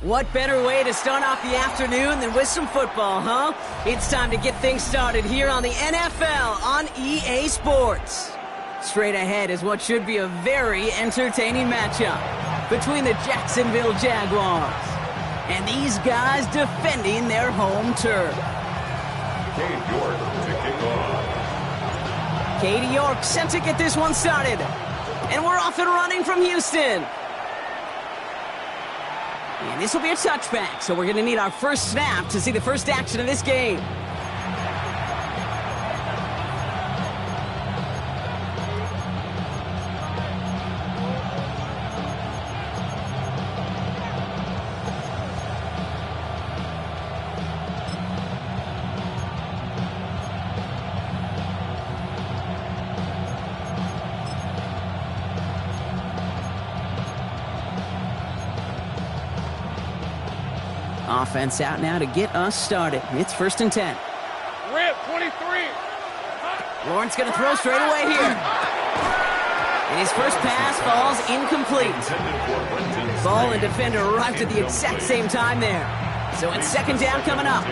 What better way to start off the afternoon than with some football, huh? It's time to get things started here on the NFL on EA Sports. Straight ahead is what should be a very entertaining matchup between the Jacksonville Jaguars and these guys defending their home turf. Cade York to kick off. Cade York set to get this one started. And we're off and running from Houston. And this will be a touchback, so we're going to need our first snap to see the first action of this game. Offense out now to get us started. It's 1st and 10. Rip, 23. Lawrence going to throw straight away here. And his first pass falls incomplete. Ball and defender arrived at the exact same time there. So it's 2nd down coming up.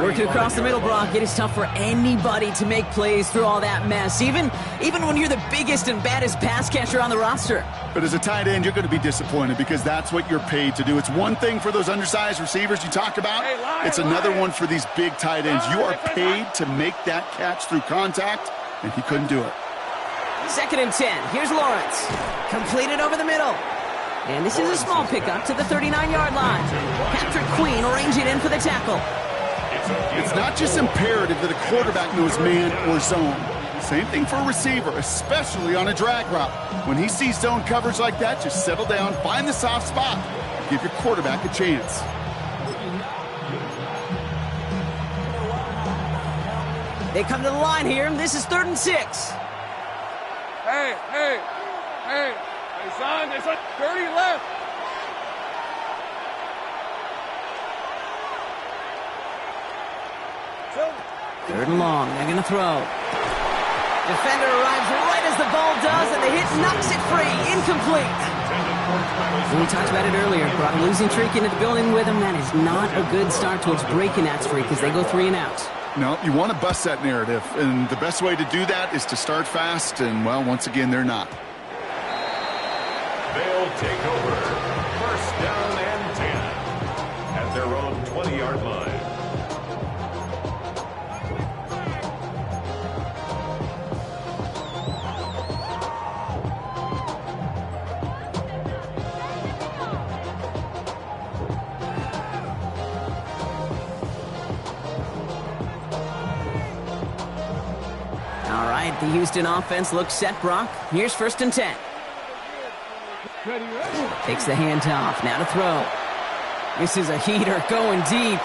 Working across the middle, Brock. It is tough for anybody to make plays through all that mess, even when you're the biggest and baddest pass catcher on the roster. But as a tight end, you're going to be disappointed because that's what you're paid to do. It's one thing for those undersized receivers you talk about. It's another one for these big tight ends. You are paid to make that catch through contact, and he couldn't do it. 2nd and 10. Here's Lawrence. Completed over the middle. And this is a small pickup to the 39-yard line. Patrick Queen ranging in for the tackle. It's not just imperative that a quarterback knows man or zone. Same thing for a receiver, especially on a drag route. When he sees zone coverage like that, just settle down, find the soft spot, give your quarterback a chance. They come to the line here, and this is 3rd and 6. Hey, son, it's like 30 left. Third and long, they're going to throw. Defender arrives right as the ball does, and the hit knocks it free. Incomplete. We talked about it earlier. Brought a losing streak into the building with him. That is not a good start towards breaking that streak as they go 3 and out. No, you want to bust that narrative, and the best way to do that is to start fast, and, well, once again, they're not. They'll take over. 1st down and 10 at their own 20-yard line. All right, the Houston offense looks set, Brock. Here's 1st and 10. Takes the handoff, now to throw. This is a heater going deep.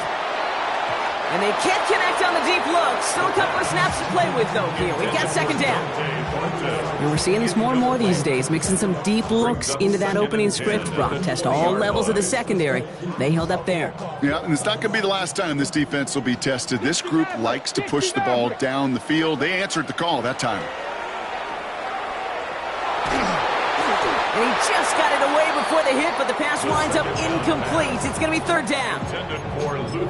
And they can't connect on the deep look. Still a couple of snaps to play with, though, here. We've got 2nd down. And we're seeing this more and more these days, mixing some deep looks into that opening script, Brock. Test all levels of the secondary. They held up there. Yeah, and it's not going to be the last time this defense will be tested. This group likes to push the ball down the field. They answered the call that time. And he just got it away before the hit, but the pass winds up incomplete. It's going to be 3rd down.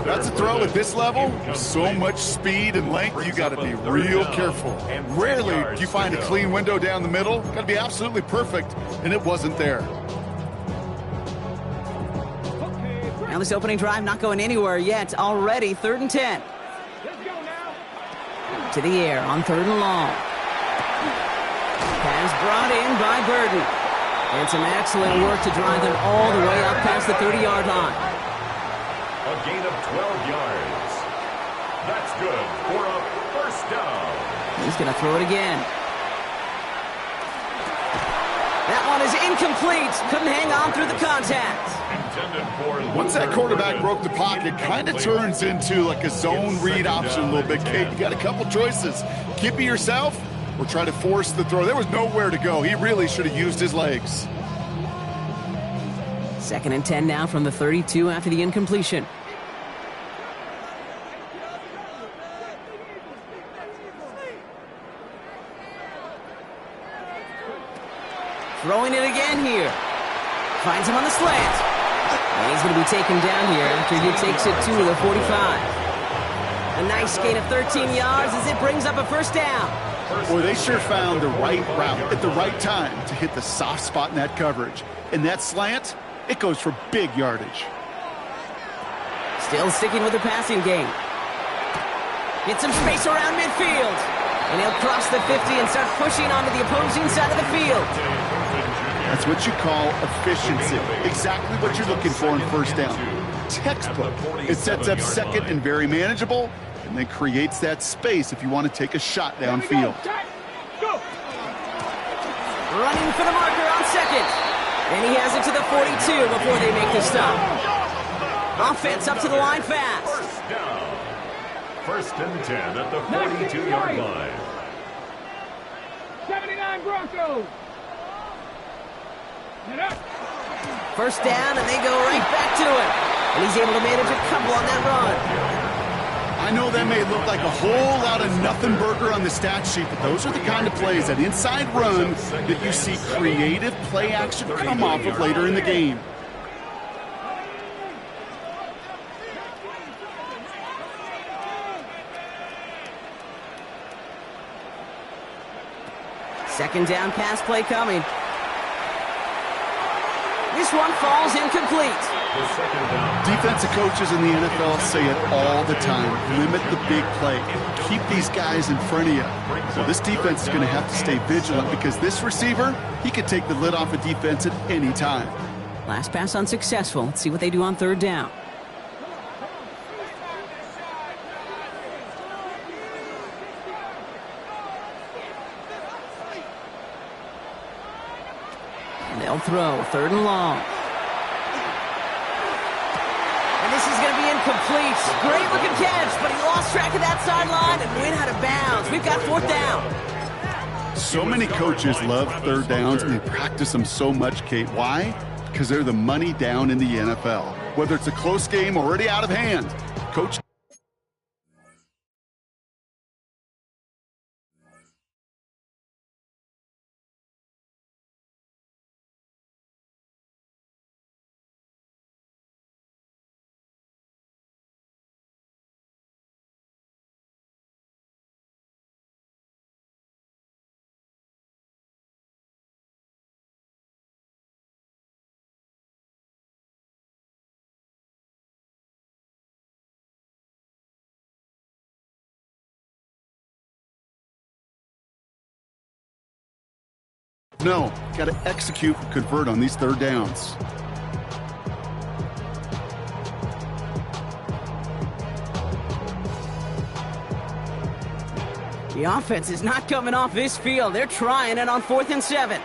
That's a throw at this level. So much speed and length, you got to be real careful. Rarely do you find a clean window down the middle. Got to be absolutely perfect, and it wasn't there. Now this opening drive not going anywhere yet. Already 3rd and 10. To the air on 3rd and long. Pass brought in by Burden. And some excellent work to drive them all the way up past the 30-yard line. A gain of 12 yards. That's good for a 1st down. He's going to throw it again. That one is incomplete. Couldn't hang on through the contact. Once that quarterback broke the pocket, kind of turns into like a zone read option a little bit. Kate, you got a couple choices. Keep it yourself or try to force the throw. There was nowhere to go. He really should have used his legs. 2nd and 10 now from the 32 after the incompletion. Throwing it again here. Finds him on the slant. And he's going to be taken down here after he takes it to the 45. A nice gain of 13 yards as it brings up a 1st down. Boy, they sure found the right route at the right time to hit the soft spot in that coverage. And that slant, it goes for big yardage. Still sticking with the passing game. Get some space around midfield. And he'll cross the 50 and start pushing onto the opposing side of the field. That's what you call efficiency. Exactly what you're looking for in first down. Textbook. It sets up second and very manageable, and then creates that space if you want to take a shot downfield. Go. Running for the marker on second. And he has it to the 42 before they make the stop. Offense up to the line fast. First down. First and 10 at the 42-yard line. 79 Broncos. Get up. First down, and they go right back to it. And he's able to manage a couple on that run. I know that may look like a whole lot of nothing burger on the stat sheet, but those are the kind of plays, that inside run, that you see creative play action come off of later in the game. Second down pass play coming. This one falls incomplete. Defensive coaches in the NFL say it all the time. Limit the big play. Keep these guys in front of you. So this defense is going to have to stay vigilant because this receiver, he could take the lid off a defense at any time. Last pass unsuccessful. Let's see what they do on third down. They'll throw, third and long. And this is going to be incomplete. Great looking catch, but he lost track of that sideline and went out of bounds. We've got fourth down. So many coaches love third downs, and they practice them so much, Kate. Why? Because they're the money down in the NFL. Whether it's a close game already out of hand, coach. No, got to execute and convert on these third downs. The offense is not coming off this field. They're trying it on 4th and 7.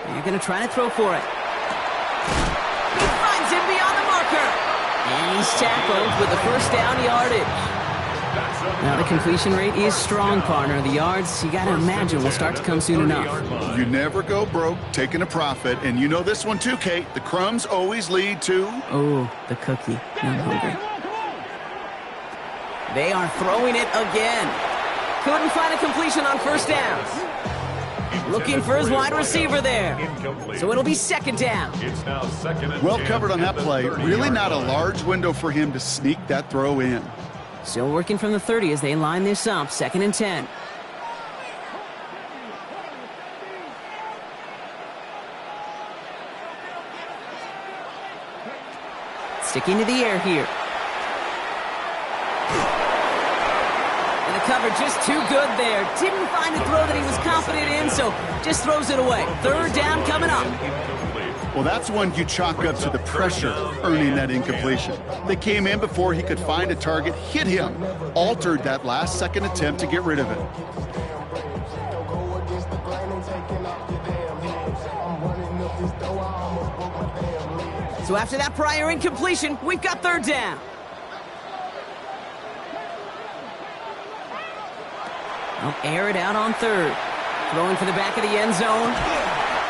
They're going to try to throw for it. He finds him beyond the marker. And he's tackled with the first down yardage. Now the completion rate is strong, partner. The yards, you got to imagine, will start to come soon enough. You never go broke taking a profit. And you know this one too, Kate. The crumbs always lead to... Oh, the cookie. I'm hungry. They are throwing it again. Couldn't find a completion on first downs. Looking for his wide receiver there. So it'll be second down. It's now second and Well 10 covered on at that the play. 30-yard Really not a line. large window for him to sneak that throw in. Still working from the 30 as they line this up. Second and 10. Sticking to the air here. And the cover just too good there. Didn't find a throw that he was confident in, so just throws it away. Third down coming up. Well, that's one you chalk up to the pressure earning that incompletion. They came in before he could find a target, hit him, altered that last-second attempt to get rid of it. So after that prior incompletion, we've got third down. They'll air it out on third. Throwing for the back of the end zone.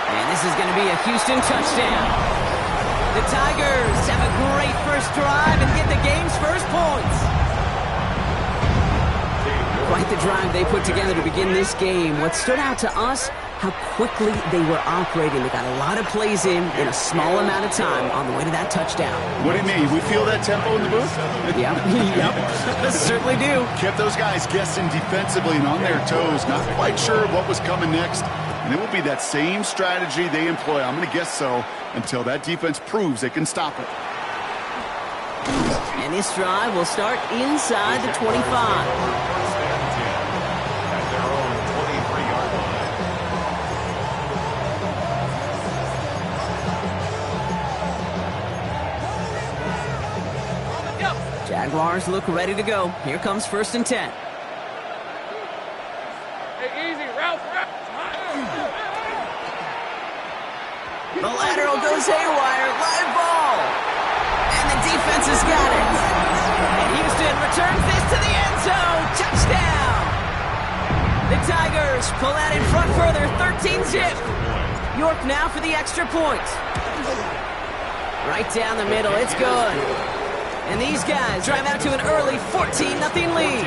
And this is going to be a Houston touchdown. The Tigers have a great first drive and get the game's first points. Quite the drive they put together to begin this game. What stood out to us how quickly they were operating. They got a lot of plays in a small amount of time on the way to that touchdown. What do you mean? We feel that tempo in the booth? Yep, certainly do. Kept those guys guessing defensively and on their toes, not quite sure what was coming next. And it will be that same strategy they employ, I'm going to guess so, until that defense proves they can stop it. And this drive will start inside the 25. Jaguars look ready to go. Here comes 1st and 10. Hey, easy, Ralph. The lateral goes haywire. Live ball. And the defense has got it. And Houston returns this to the end zone. Touchdown. The Tigers pull out in front further. 13-zip. York now for the extra point. Right down the middle. It's good. And these guys drive out to an early 14-0 lead.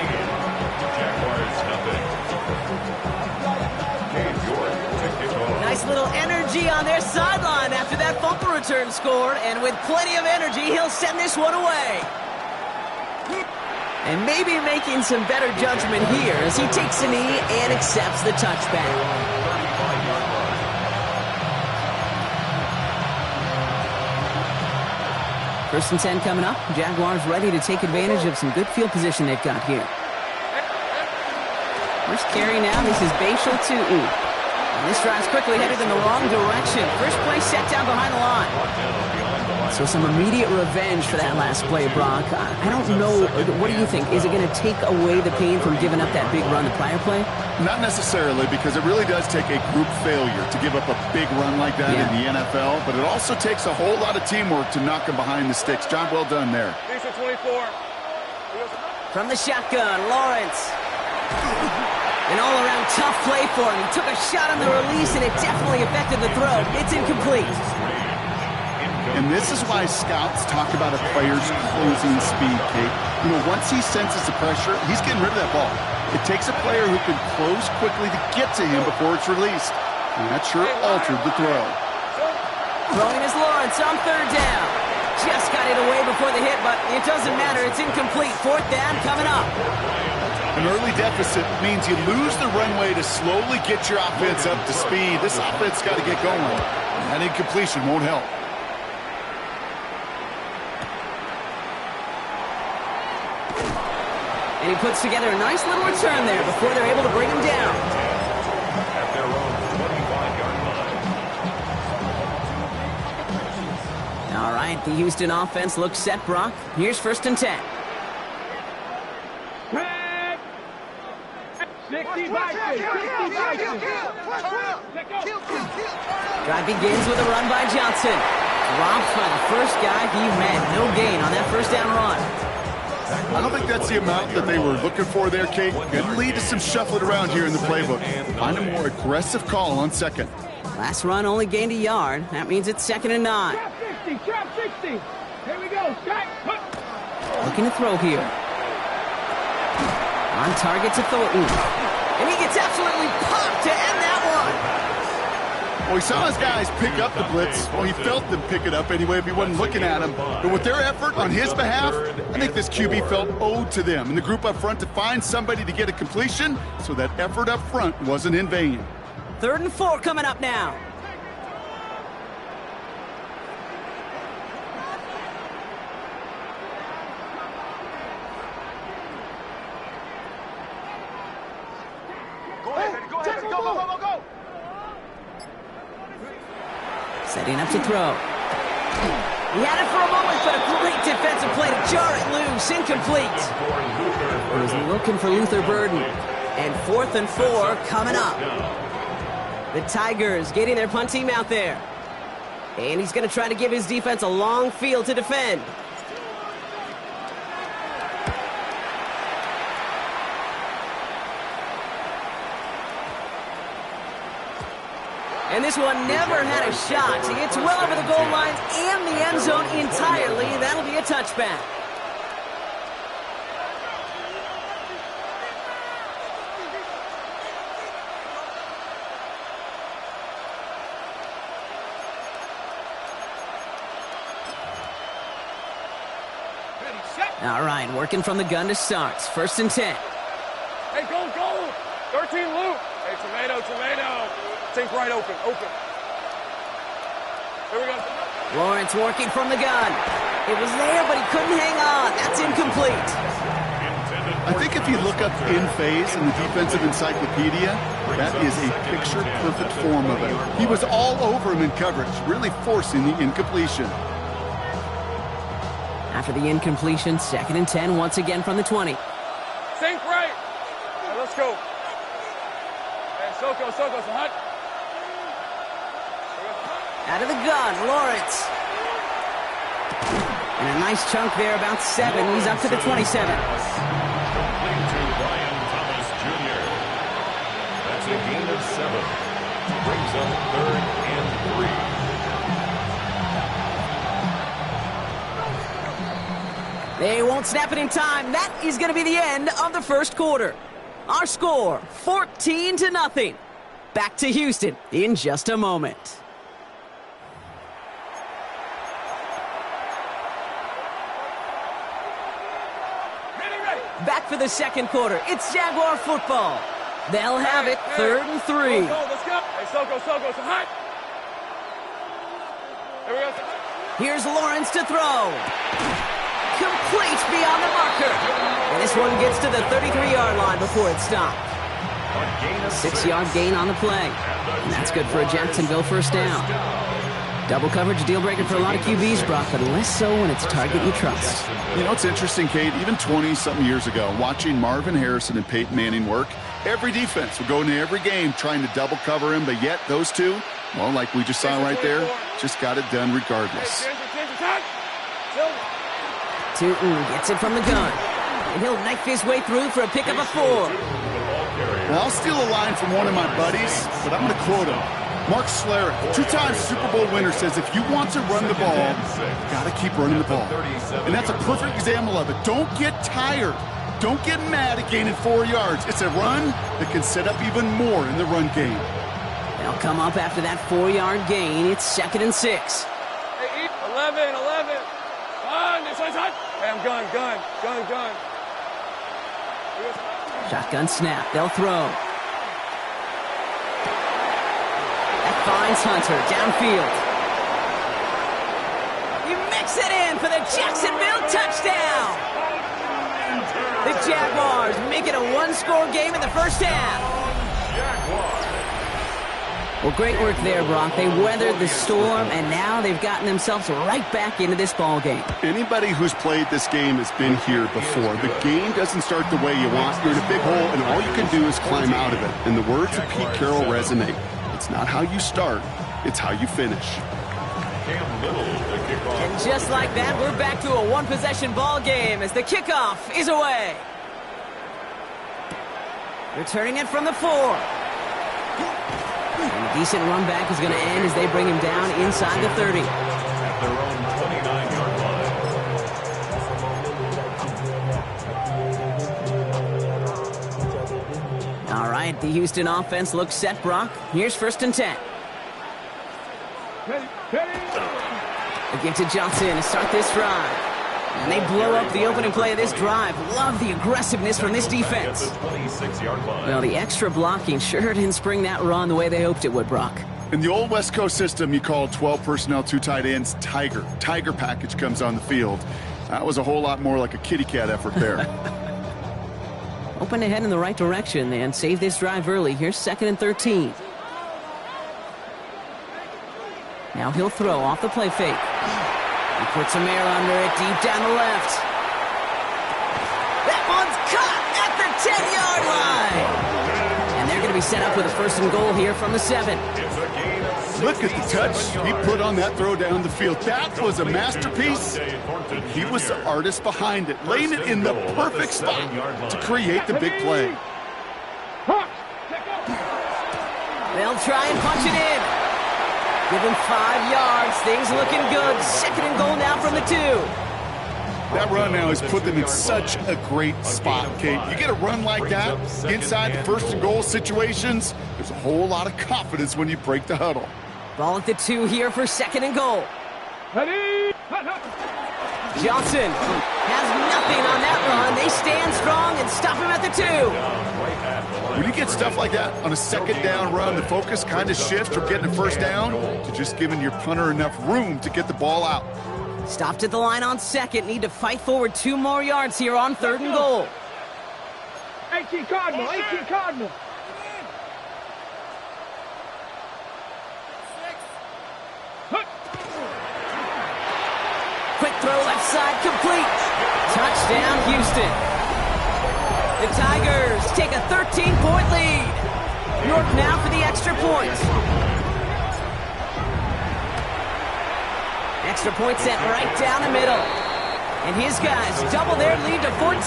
Nice little energy on their sideline after that fumble return scored. And with plenty of energy, he'll send this one away. And maybe making some better judgment here as he takes a knee and accepts the touchback. 1st and 10 coming up. Jaguars ready to take advantage of some good field position they've got here. First carry now. This is Bashal to Ooh. And this drive's quickly headed in the wrong direction. First play set down behind the line. So some immediate revenge for that last play, Brock. I don't know. What do you think? Is it going to take away the pain from giving up that big run the prior play? Not necessarily, because it really does take a group failure to give up a big run like that in the NFL, but it also takes a whole lot of teamwork to knock him behind the sticks. Job well done there. 24. From the shotgun, Lawrence. An all-around tough play for him. He took a shot on the release, and it definitely affected the throw. It's incomplete. And this is why scouts talk about a player's closing speed, Kate. You know, once he senses the pressure, he's getting rid of that ball. It takes a player who can close quickly to get to him before it's released. And that sure altered the throw. Throwing is Lawrence on 3rd down. Just got it away before the hit, but it doesn't matter. It's incomplete. 4th down coming up. An early deficit means you lose the runway to slowly get your offense up to speed. This offense got to get going. And that incompletion won't help. And he puts together a nice little return there before they're able to bring him down. At their own 25-yard line. All right, the Houston offense looks set, Brock. Here's 1st and 10. 60 Vikings. 60 Vikings. Drive begins with a run by Johnson. Dropped by the first guy he met. No gain on that 1st down run. I don't think that's the amount that they were looking for there, Kate. Could lead to some shuffling around here in the playbook. Find a more aggressive call on 2nd. Last run only gained a yard. That means it's 2nd and 9. Trap 60. Trap 60. Here we go. Shot. Looking to throw here. On target to Thornton. And he gets absolutely popped to end that one. Well, he saw his guys pick up the blitz. Well, he felt them pick it up anyway if he wasn't looking at him. But with their effort on his behalf, I think this QB felt owed to them and the group up front to find somebody to get a completion, so that effort up front wasn't in vain. 3rd and 4 coming up now. Go ahead. Go. Setting up to throw. He had it for a moment, but a great defensive play to jar it loose. Incomplete. He was looking for Luther Burden. And 4th and 4 coming up. The Tigers getting their punt team out there. And he's going to try to give his defense a long field to defend. And this one never had a shot. It's well over the goal line and the end zone entirely. That'll be a touchback. All right, working from the gun to start. 1st and 10. Hey, go, go. 13 loop. Hey, tomato. Think right open. Here we go. Lawrence working from the gun. It was there, but he couldn't hang on. That's incomplete. I think if you look up in phase in the defensive encyclopedia, that is a picture-perfect form of it. He was all over him in coverage, really forcing the incompletion. After the incompletion, 2nd and 10 once again from the 20. Think right. Hey, let's go. Hey, Soko, so hot. Out of the gun, Lawrence. And a nice chunk there, about 7. He's up to the 27. Complete to Brian Thomas Jr. That's a gain of 7. Brings up 3rd and 3. They won't snap it in time. That is going to be the end of the 1st quarter. Our score, 14-0. Back to Houston in just a moment. Back for the 2nd quarter. It's Jaguar football. They'll have it 3rd and 3. Let's go. Hey, Soko, so hot. Here we go. Here's Lawrence to throw. Complete beyond the marker. And this one gets to the 33-yard line before it stopped. 6-yard gain on the play. And that's good for a Jacksonville 1st down. Double coverage, deal breaker for a lot of QBs, Brock, but less so when it's a target you trust. You know, it's interesting, Kate, even 20-something years ago, watching Marvin Harrison and Peyton Manning work, every defense would go into every game trying to double cover him, but yet those two, well, like we just saw right there, just got it done regardless. Tootin gets it from the gun, and he'll knife his way through for a pickup of 4. Well, I'll steal a line from one of my buddies, but I'm going to quote him. Mark Schlereth, 2-time Super Bowl winner, says if you want to run the ball, you got to keep running the ball. And that's a perfect example of it. Don't get tired. Don't get mad at gaining 4 yards. It's a run that can set up even more in the run game. They'll come up after that 4-yard gain. It's 2nd and 6. Hey, 11. This one's hot. Hey, I'm gun. Shotgun snap. They'll throw. That finds Hunter downfield. You mix it in for the Jacksonville touchdown. The Jaguars make it a 1-score game in the 1st half. Well, great work there, Brock. They weathered the storm, and now they've gotten themselves right back into this ball game. Anybody who's played this game has been here before. The game doesn't start the way you want. You're in a big hole, and all you can do is climb out of it. And the words of Pete Carroll resonate. It's not how you start, it's how you finish. And just like that, we're back to a 1-possession ball game as the kickoff is away. Returning it from the 4. And a decent run back is going to end as they bring him down inside the 30. At their own 29-yard line. All right, the Houston offense looks set, Brock. Here's 1st and 10. A give to Johnson to start this drive. And they blow up the opening play of this drive. Love the aggressiveness from this defense. Well, the extra blocking sure didn't spring that run the way they hoped it would, Brock. In the old West Coast system, you call 12 personnel, 2 tight ends, Tiger. Tiger package comes on the field. That was a whole lot more like a kitty cat effort there. Open ahead in the right direction and save this drive early. Here's 2nd and 13. Now he'll throw off the play fake. He puts some air under it deep down the left. That one's caught at the 10-yard line. And they're going to be set up with a 1st and goal here from the 7. Look at the touch he put on that throw down the field. That was a masterpiece. He was the artist behind it, laying it in the perfect spot to create the big play. They'll try and punch it in. Give him 5 yards. Things looking good. 2nd and goal now from the 2. That run now has put them in such a great spot, Kate. You get a run like that inside the 1st and goal situations, there's a whole lot of confidence when you break the huddle. Ball at the 2 here for 2nd and goal. Johnson has nothing on that run. They stand strong and stop him at the 2. When you get stuff like that on a second down run, the focus kind of shifts from getting a first down to just giving your punter enough room to get the ball out. Stopped at the line on second. Need to fight forward 2 more yards here on 3rd and goal. 18 Cardinal, 18 Cardinal. Quick throw left side complete. Touchdown Houston. The Tigers take a 13-point lead. York now for the extra point. Extra point sent right down the middle. And his guys double their lead to 14.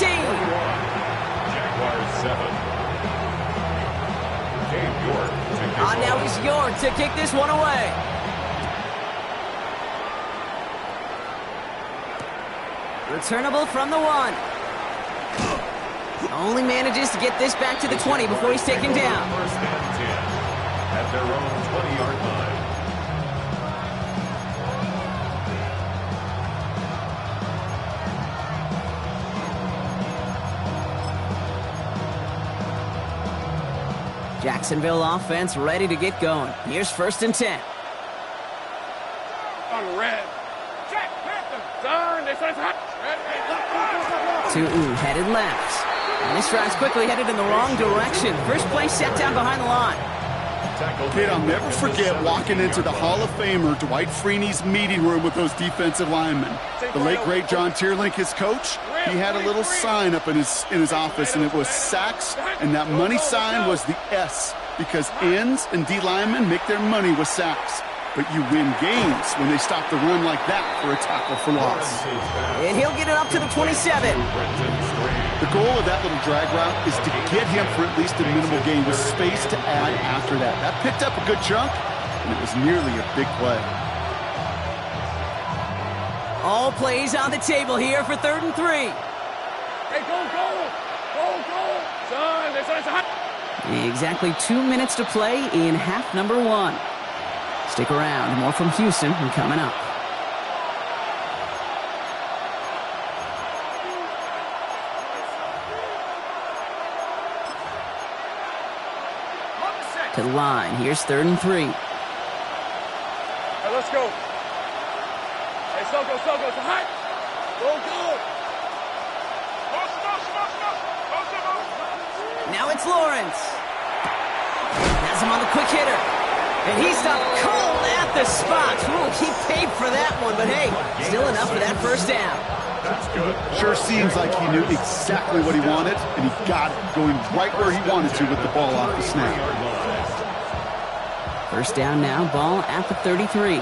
Jaguars 7. Dave York to kick Now off. he's York to kick this one away. Returnable from the 1. Only manages to get this back to the 20 before he's taken down. First and 10 at their own 20-yard line. Jacksonville offense ready to get going. Here's 1st and 10. On the red. Check, Panther. Turn, they said hot. Tutu headed left. And this drive's quickly headed in the wrong direction. First play set down behind the line. Kid, I'll never forget walking into the Hall of Famer Dwight Freeney's meeting room with those defensive linemen. The late, great John Tierlink, his coach, he had a little sign up in his office, and it was sacks, and that money sign was the S, because ends and D linemen make their money with sacks. But you win games when they stop the run like that for a tackle for loss. And he'll get it up to the 27. The goal of that little drag route is to get him for at least a minimal gain with space to add after that. That picked up a good chunk, and it was nearly a big play. All plays on the table here for 3rd and 3. Hey, go, go. Go, go. Son, they said it's hot. Exactly 2 minutes to play in half number 1. Stick around. More from Houston coming up. To the line. Here's 3rd and 3. Hey, let's go. Hey, Soko, it's hot. Go, go. Now it's Lawrence. Has him on the quick hitter. And he stopped cold at the spot. Ooh, he paid for that one, but hey, still enough for that first down. That's good. Sure seems like he knew exactly what he wanted, and he got it, going right where he wanted to with the ball off the snap. First down now, ball at the 33.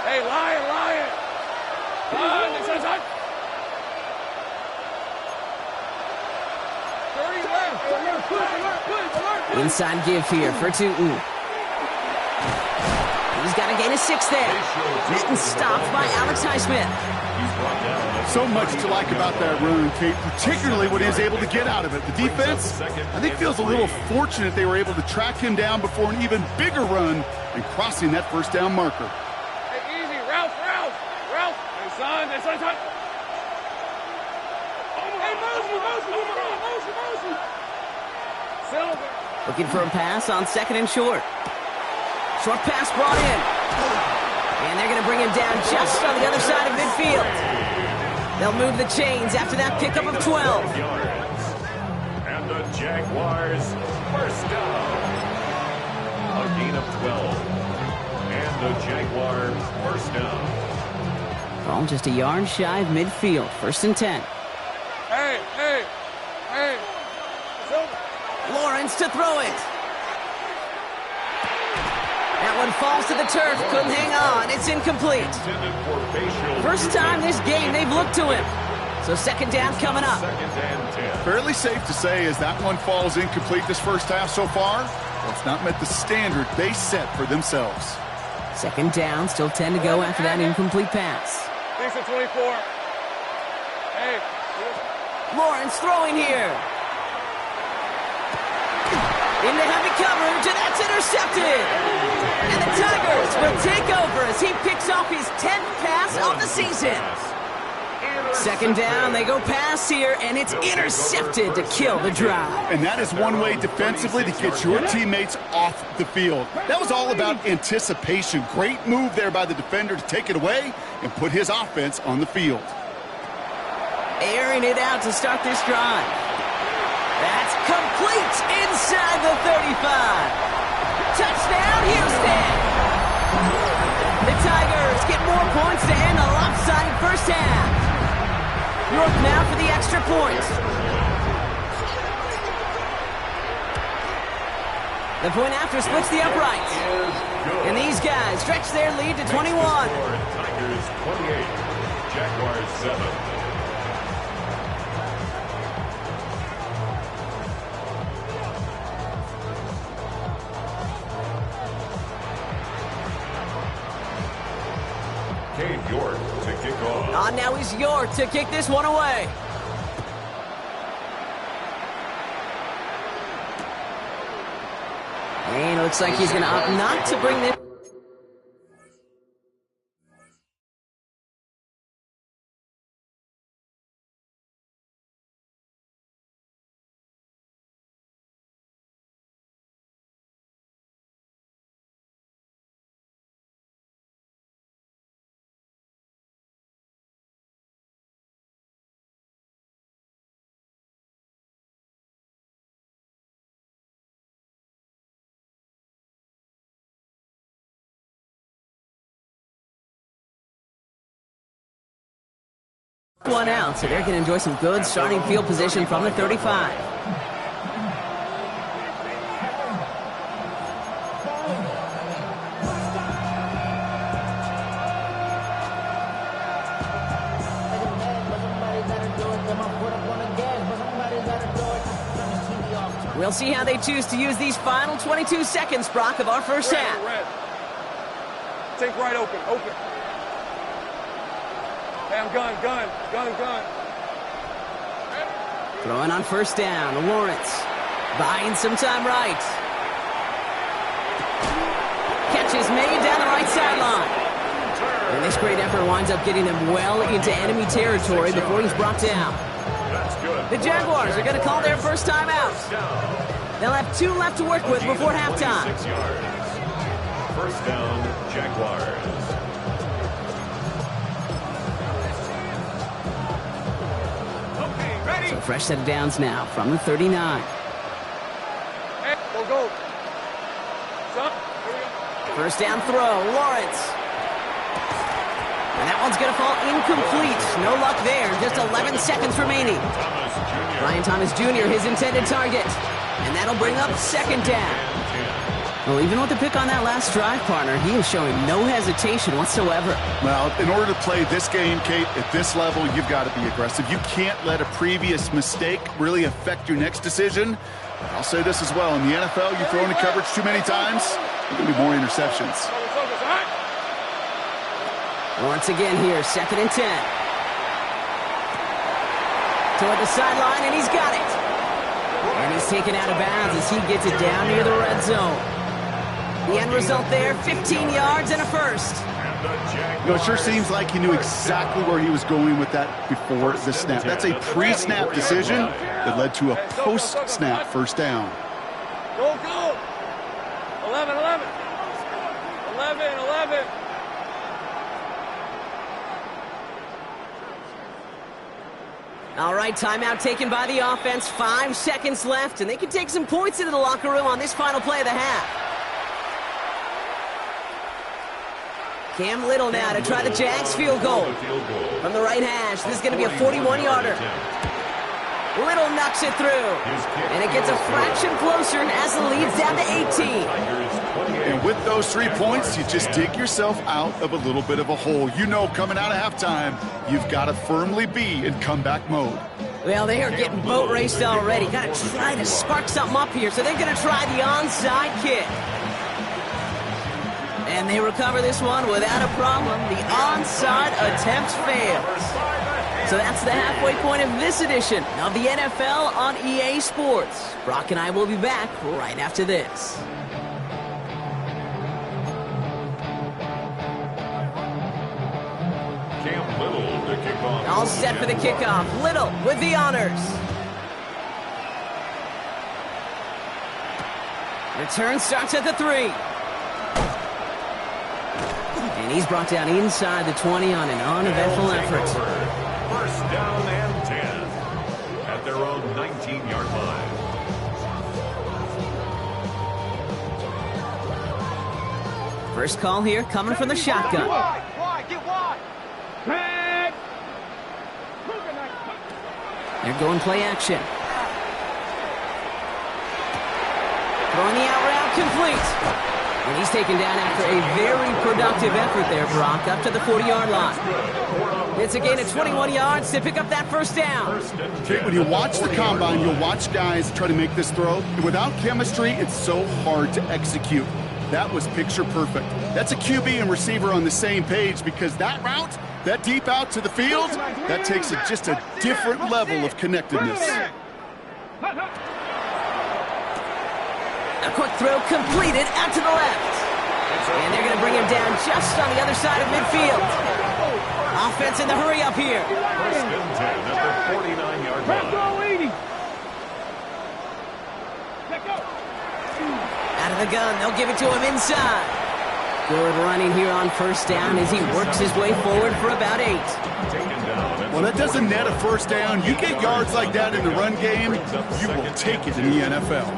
Hey, Lion. They said it's hot. 30 left. Inside give here for Tutu. He's got to gain a 6 there. Getting stopped by Alex Highsmith. So much to like about that run, Kate, particularly what he was able to get out of it. The defense, I think, feels a little fortunate they were able to track him down before an even bigger run and crossing that first down marker. Hey, easy. Ralph. Hey, son, they said it's hot. Hey, Mosley. Silver. Looking for a pass on 2nd and short. Short pass brought in. And they're going to bring him down just on the other side of midfield. They'll move the chains after that pickup of 12. And the Jaguars first down. A gain of 12. And the Jaguars first down. Ball just a yard shy of midfield. 1st and 10. Hey. Silver. Lawrence to throw it. That one falls to the turf. Couldn't hang on. It's incomplete. Intended for facial. First time this game they've looked to him. So 2nd down coming up. 2nd and 10. Fairly safe to say as that one falls incomplete this first half so far, well, it's not met the standard they set for themselves. 2nd down, still 10 to go after that incomplete pass. Decent 24. Hey. Lawrence throwing here. Into heavy coverage, and that's intercepted. And the Tigers will take over as he picks off his 10th pass of the season. Second down, they go pass here, and it's intercepted to kill the drive. And that is one way defensively to get your teammates off the field. That was all about anticipation. Great move there by the defender to take it away and put his offense on the field. Airing it out to start this drive. That's complete inside the 35. Touchdown, Houston! The Tigers get more points to end a lopsided first half. York now for the extra point. The point after splits the uprights. And these guys stretch their lead to 21. Tigers 28, Jaguars 7. York to kick off. Now is York to kick this one away. And it looks like he's going to opt not to bring this. One out, so they're going to enjoy some good starting field position from the 35. We'll see how they choose to use these final 22 seconds, Brock, of our first half. Take right open. Bam, gun. Throwing on first down, Lawrence. Buying some time right. Catch is made down the right sideline. And this great effort winds up getting him well into enemy territory before he's brought down. The Jaguars are going to call their first time out. They'll have 2 left to work with before halftime. First down, Jaguars. So fresh set of downs now from the 39. Hey, go. Stop. First down throw, Lawrence. And that one's going to fall incomplete. No luck there. Just 11 seconds remaining. Brian Thomas Jr., his intended target. And that'll bring up second down. Well, even with the pick on that last drive, partner, he is showing no hesitation whatsoever. Well, in order to play this game, Kate, at this level, you've got to be aggressive. You can't let a previous mistake really affect your next decision. I'll say this as well. In the NFL, you throw into coverage too many times, there's going to be more interceptions. Once again here, 2nd and 10. Toward the sideline, and he's got it. And he's taken out of bounds as he gets it down near the red zone. The end result there, 15 yards and a first. You know, it sure seems like he knew exactly where he was going with that before the snap. That's a pre-snap decision that led to a post-snap first down. Go. 11. All right, timeout taken by the offense. 5 seconds left, and they can take some points into the locker room on this final play of the half. Cam Little now to try the Jags field goal. From the right hash, this is going to be a 41-yarder. Little knocks it through. And it gets a fraction closer as the lead's down to 18. And with those 3 points, you just dig yourself out of a little bit of a hole. You know, coming out of halftime, you've got to firmly be in comeback mode. Well, they are getting boat raced already. Got to try to spark something up here. So they're going to try the onside kick. And they recover this one without a problem. The onside attempt fails. So that's the halfway point of this edition of the NFL on EA Sports. Brock and I will be back right after this. Cam Little to kickoff. All set for the kickoff. Little with the honors. Return starts at the 3. And he's brought down inside the 20 on an uneventful effort. First down and 10 at their own 19-yard line. First call here coming from the shotgun. Get wide. They're going play action. Throwing the out route complete. And he's taken down after a very productive effort there, Brock, up to the 40-yard line. It's a gain of 21 yards to pick up that first down. Okay, when you watch the combine, you'll watch guys try to make this throw. Without chemistry, it's so hard to execute. That was picture perfect. That's a QB and receiver on the same page because that route, that deep out to the field, that takes just a different level of connectedness. A quick throw completed out to the left. And they're going to bring him down just on the other side of midfield. Offense in the hurry up here. First and 10 at the 49-yard line. Out of the gun, they'll give it to him inside. Good running here on first down as he works his way forward for about 8. Well, that doesn't net a first down. You get yards like that in the run game, you will take it in the NFL.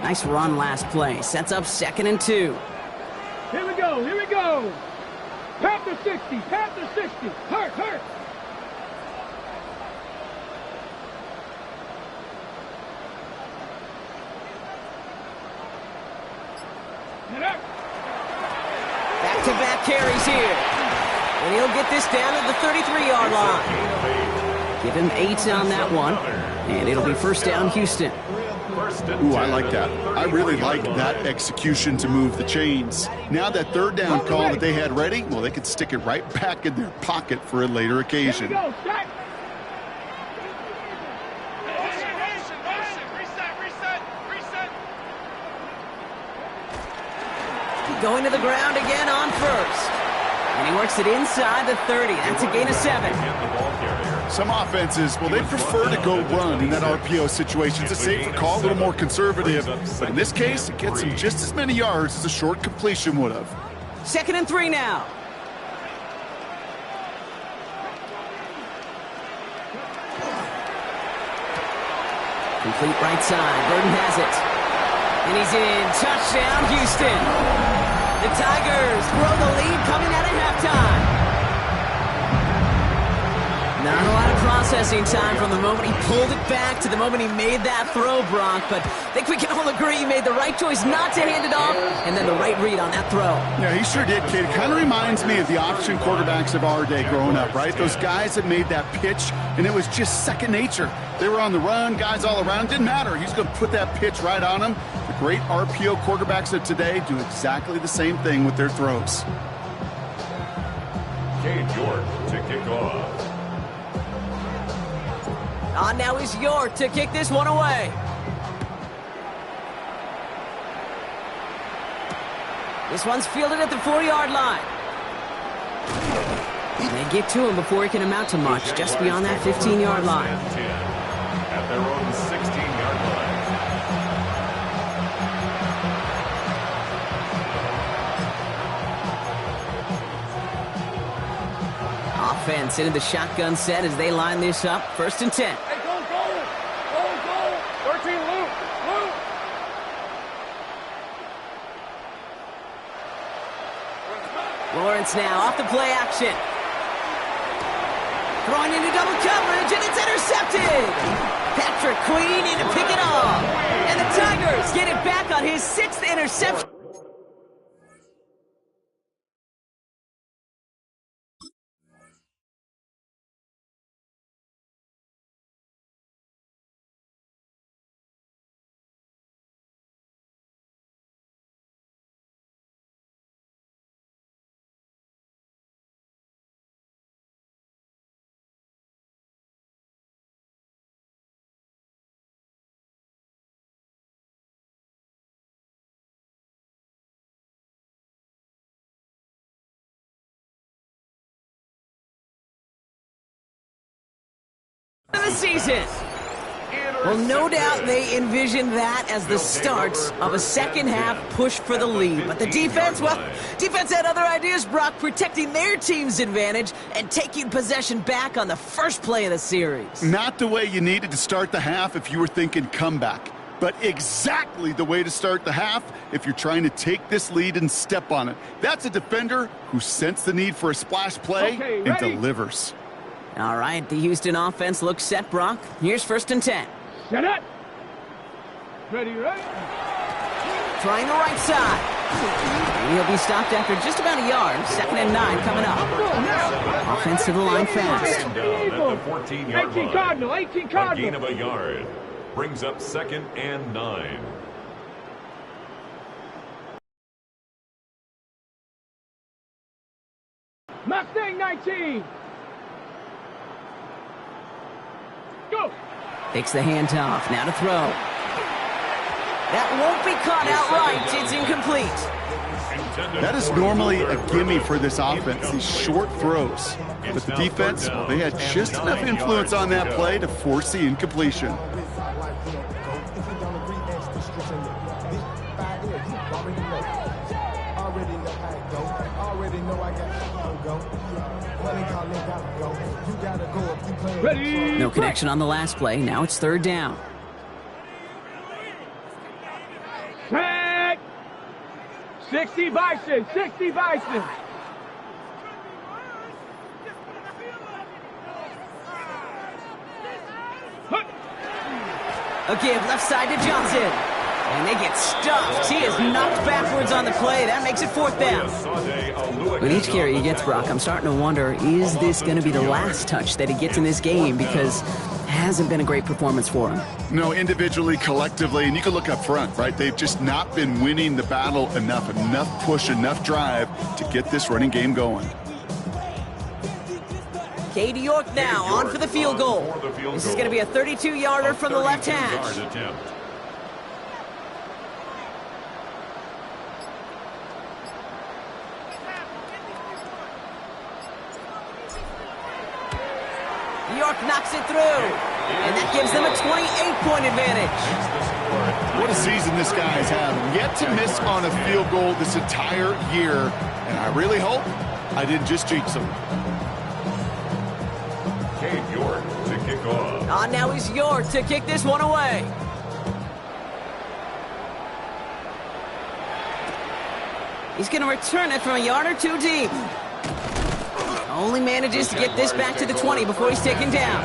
Nice run last play. Sets up 2nd and 2. Here we go. Panther 60. Hurt. Back-to-back carries here. And he'll get this down at the 33-yard line. Give him 8 on that one. And it'll be first down, Houston. Ooh, I like that. I really like that execution to move the chains. Now that third down call that they had ready, well, they could stick it right back in their pocket for a later occasion. Reset. Going to the ground again on first. And he works it inside the 30. That's a gain of 7. Some offenses, well, they prefer to go run in that RPO situation. It's a safer call, a little more conservative. But in this case, it gets him just as many yards as a short completion would have. 2nd and 3 now. Complete right side. Burden has it. And he's in. Touchdown, Houston. The Tigers grow the lead coming out at halftime. Not a lot of processing time from the moment he pulled it back to the moment he made that throw, Brock. But I think we can all agree he made the right choice not to hand it off and then the right read on that throw. Yeah, he sure did, kid. It kind of reminds me of the option quarterbacks of our day growing up, right? Those guys that made that pitch, and it was just second nature. They were on the run, guys all around. It didn't matter. He's going to put that pitch right on him. The great RPO quarterbacks of today do exactly the same thing with their throws. Cade York to kick off. On now is York to kick this one away. This one's fielded at the 4-yard line. They get to him before he can amount to much, just beyond that 15-yard line. At their own 16-yard line. Offense into the shotgun set as they line this up. 1st and 10. Hey, go. 13, Luke. Lawrence now off the play action. Throwing into double coverage, and it's intercepted. Patrick Queen in to pick it off. And the Tigers get it back on his 6th interception. of the season. Well, no doubt they envisioned that as the start of a second-half push for the lead. But the defense, well, defense had other ideas, Brock, protecting their team's advantage and taking possession back on the first play of the series. Not the way you needed to start the half if you were thinking comeback, but exactly the way to start the half if you're trying to take this lead and step on it. That's a defender who sensed the need for a splash play and delivers. All right, the Houston offense looks set, Brock. Here's 1st and 10. Set up. Ready, right? Trying the right side. And he'll be stopped after just about a yard. 2nd and 9 coming up. Offense to the line fast. Down at the 14-yard 18 line. Cardinal, 18 A Cardinal. gain of a yard. Brings up 2nd and 9. Mustang 19. Go. Takes the handoff. Now to throw. That won't be caught outright. It's incomplete. That is normally a gimme for this offense, these short throws. But the defense, well, they had just enough influence on that play to force the incompletion. Ready. No connection on the last play. Now it's 3rd down. Tag. 60 Bison, 60 Bison. A give left side to Johnson. And they get stuffed. He is knocked backwards on the play. That makes it 4th down. With each carry he gets, Brock, I'm starting to wonder, is this going to be the last touch that he gets in this game? Because it hasn't been a great performance for him. No, individually, collectively, and you can look up front, right? They've just not been winning the battle enough push, enough drive to get this running game going. Katie York now on for the field goal. This is going to be a 32-yarder from the left hash. York knocks it through, and that gives them a 28-point advantage. What a season this guy's having. Yet to miss on a field goal this entire year, and I really hope I didn't just jinx him. Cade York to kick off. Now he's York to kick this one away. He's going to return it from a yard or two deep. Only manages to get this back to the 20 before he's taken down.